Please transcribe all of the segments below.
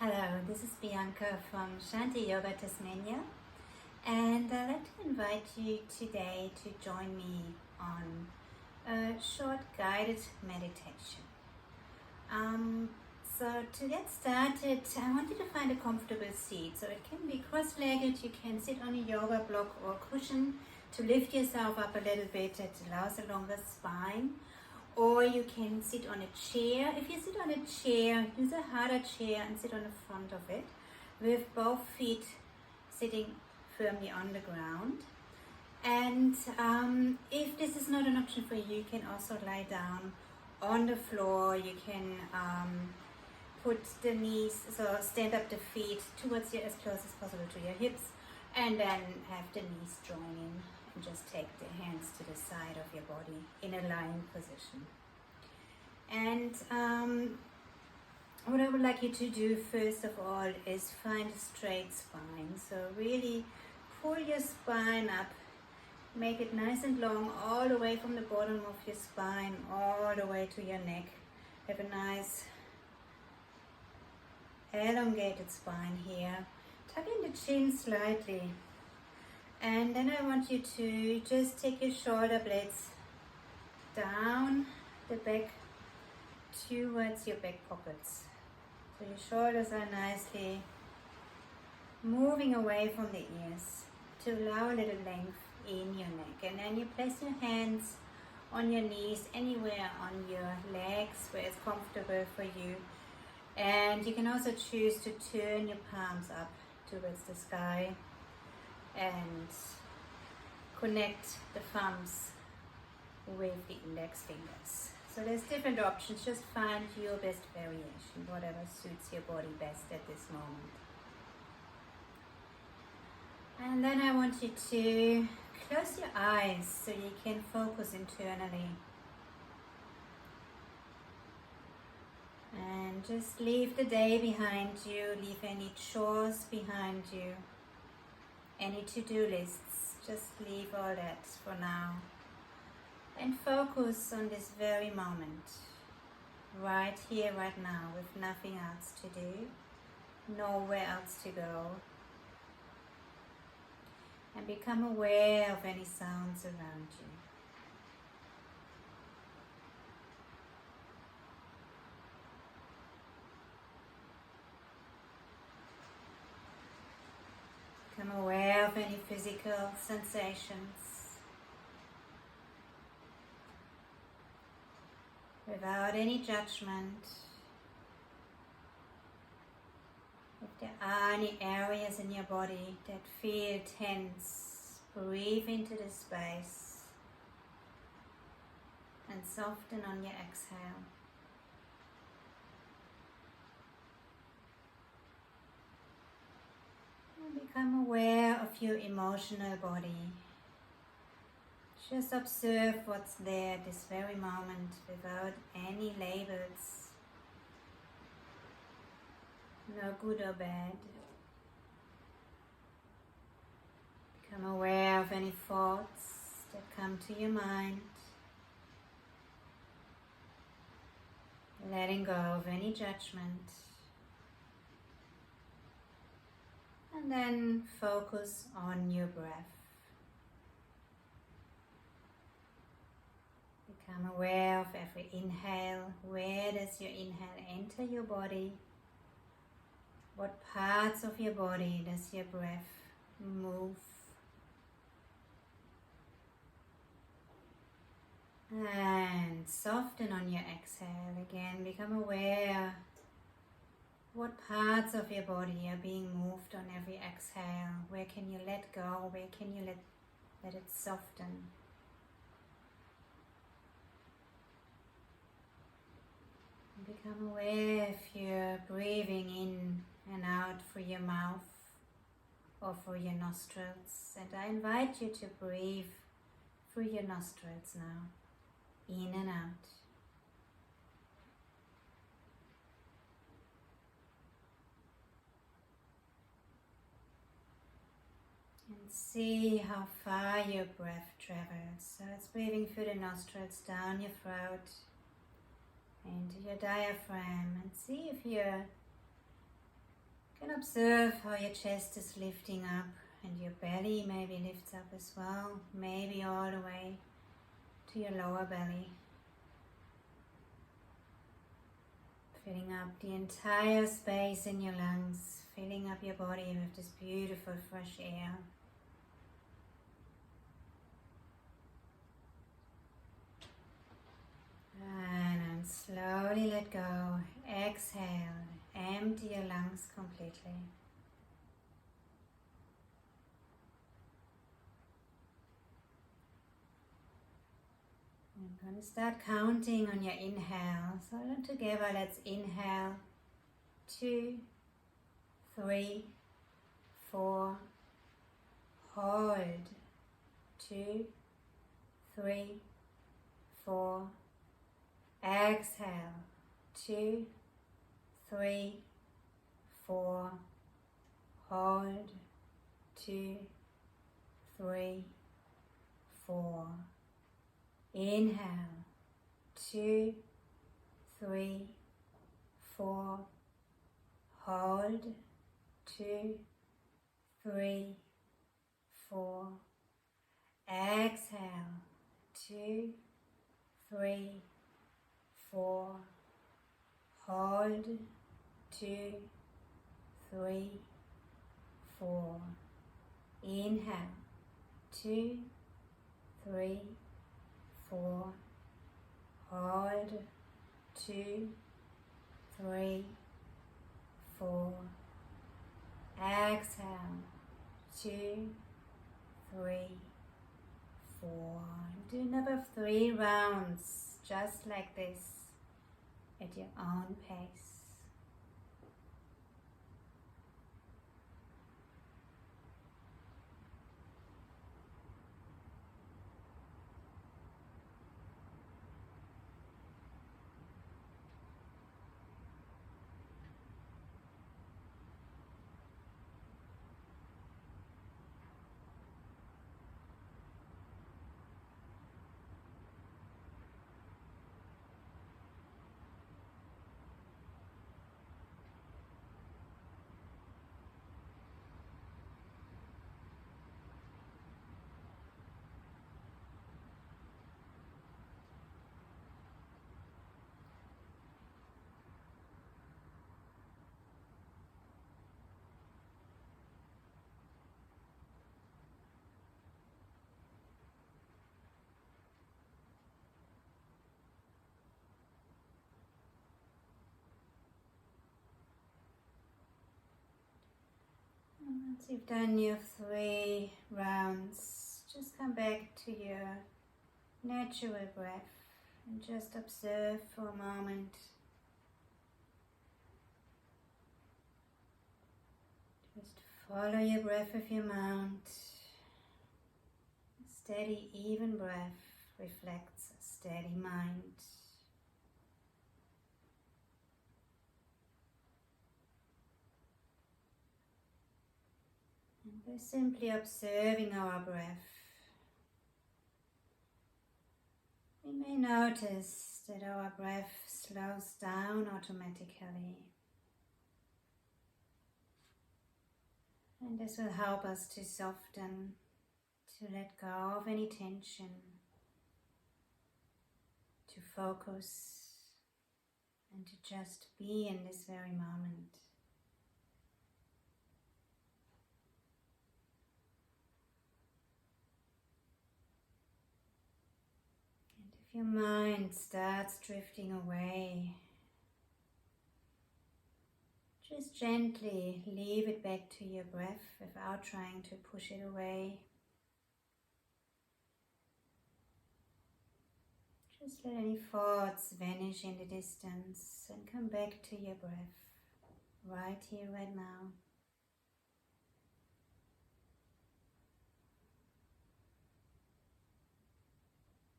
Hello, this is Bianca from Shaanti Yoga Tasmania, and I'd like to invite you today to join me on a short guided meditation. So to get started, I want you to find a comfortable seat. So it can be cross-legged, you can sit on a yoga block or cushion to lift yourself up a little bit. It allows a longer spine. Or you can sit on a chair. If you sit on a chair, use a harder chair and sit on the front of it with both feet sitting firmly on the ground. And if this is not an option for you, you can also lie down on the floor. You can put the knees, so stand up the feet towards you as close as possible to your hips, and then have the knees join in. And just take the hands to the side of your body in a lying position. And what I would like you to do first of all is find a straight spine. So really pull your spine up, make it nice and long all the way from the bottom of your spine all the way to your neck. Have a nice elongated spine here. Tuck in the chin slightly. And then I want you to just take your shoulder blades down the back towards your back pockets. So your shoulders are nicely moving away from the ears to allow a little length in your neck. And then you place your hands on your knees, anywhere on your legs where it's comfortable for you. And you can also choose to turn your palms up towards the sky and connect the thumbs with the index fingers. So there's different options, just find your best variation, whatever suits your body best at this moment. And then I want you to close your eyes so you can focus internally. And just leave the day behind you, leave any chores behind you. Any to-do lists, just leave all that for now and focus on this very moment, right here, right now, with nothing else to do, nowhere else to go, and become aware of any sounds around you. Become aware of any physical sensations without any judgment. If there are any areas in your body that feel tense, breathe into the space and soften on your exhale. Become aware of your emotional body. Just observe what's there at this very moment without any labels. No good or bad. Become aware of any thoughts that come to your mind. Letting go of any judgment. And then focus on your breath. Become aware of every inhale. Where does your inhale enter your body? What parts of your body does your breath move? And soften on your exhale. Again, become aware what parts of your body are being moved on every exhale. Where can you let go? Where can you let it soften? And become aware if you're breathing in and out through your mouth or through your nostrils. And I invite you to breathe through your nostrils now, in and out. And see how far your breath travels. So it's breathing through the nostrils, down your throat, into your diaphragm, and see if you're You can observe how your chest is lifting up and your belly maybe lifts up as well, maybe all the way to your lower belly. Filling up the entire space in your lungs, filling up your body with this beautiful fresh air. And then slowly let go. Exhale. Empty your lungs completely. I'm going to start counting on your inhale. So together, let's inhale. 2, 3, 4. Hold. 2, 3, 4. Exhale. 2, 3, 4. Hold. 2, 3, 4. Inhale. 2, 3, 4. Hold. 2, 3, 4. Exhale. 2, 3, 4. Hold. 2, 3, 4. Inhale. 2, 3, 4. Hold. 2, 3, 4. Exhale. 2, 3, 4. Do another 3 rounds, just like this, at your own pace. Once you've done your 3 rounds, just come back to your natural breath and just observe for a moment. Just follow your breath with your mouth. A steady, even breath reflects a steady mind. And by simply observing our breath, we may notice that our breath slows down automatically. And this will help us to soften, to let go of any tension, to focus, and to just be in this very moment. And if your mind starts drifting away, just gently leave it back to your breath without trying to push it away. Just let any thoughts vanish in the distance and come back to your breath, right here, right now.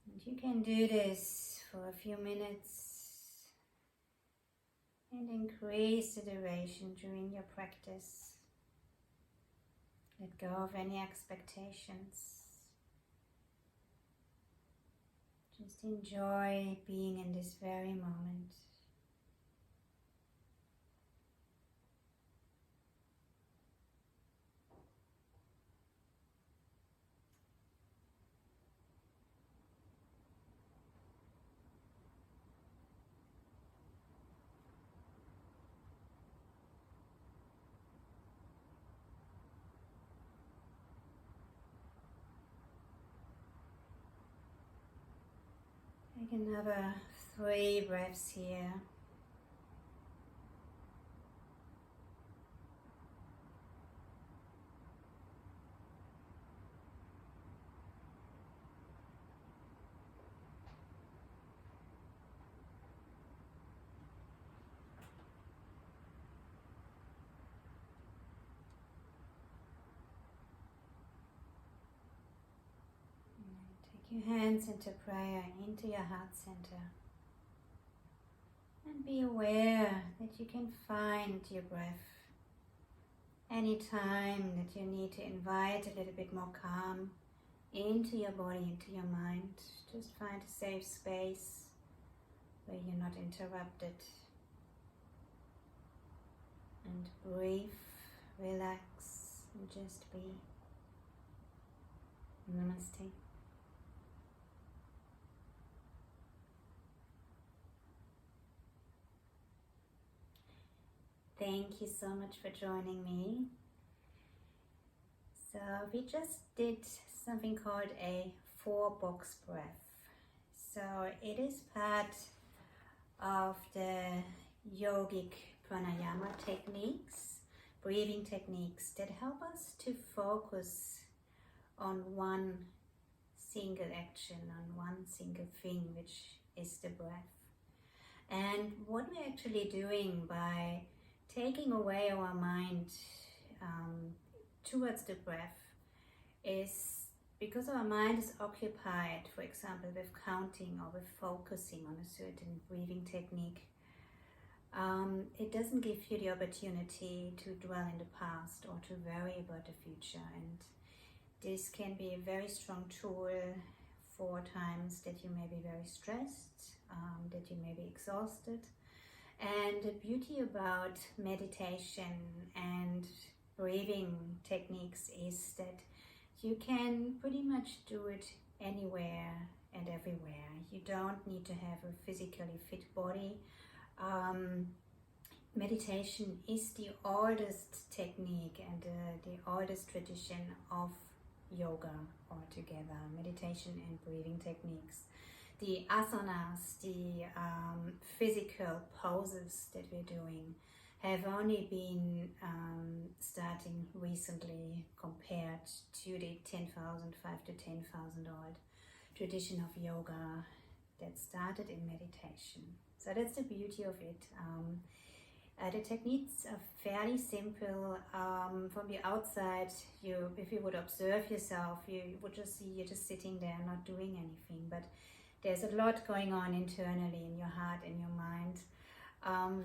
And you can do this for a few minutes and increase the duration during your practice. Let go of any expectations. Just enjoy being in this very moment. Take another 3 breaths here. Take your hands into prayer, into your heart center. And be aware that you can find your breath anytime that you need to invite a little bit more calm into your body, into your mind. Just find a safe space where you're not interrupted. And breathe, relax, and just be. Namaste. Thank you so much for joining me. So we just did something called a 4-box breath. So it is part of the yogic pranayama techniques, breathing techniques that help us to focus on one single action, on one single thing, which is the breath. And what we're actually doing by taking away our mind towards the breath is because our mind is occupied, for example, with counting or with focusing on a certain breathing technique. It doesn't give you the opportunity to dwell in the past or to worry about the future, and this can be a very strong tool for times that you may be very stressed, that you may be exhausted. And the beauty about meditation and breathing techniques is that you can pretty much do it anywhere and everywhere. You don't need to have a physically fit body. Meditation is the oldest technique and the oldest tradition of yoga altogether. Meditation and breathing techniques. The asanas, the physical poses that we're doing have only been starting recently compared to the 5 to 10,000 old tradition of yoga that started in meditation. So that's the beauty of it. The techniques are fairly simple. From the outside, if you would observe yourself, you would just see you're just sitting there not doing anything. But there's a lot going on internally in your heart and your mind,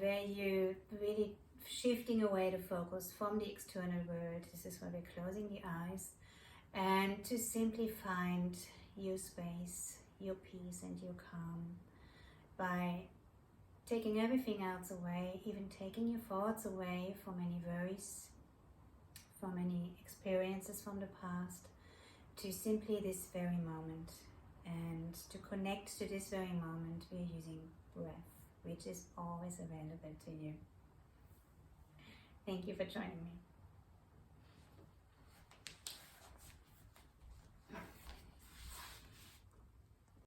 where you really shifting away the focus from the external world. This is why we're closing the eyes, and to simply find your space, your peace and your calm by taking everything else away, even taking your thoughts away from any worries, from any experiences from the past, to simply this very moment. And to connect to this very moment, we are using breath, which is always available to you. Thank you for joining me.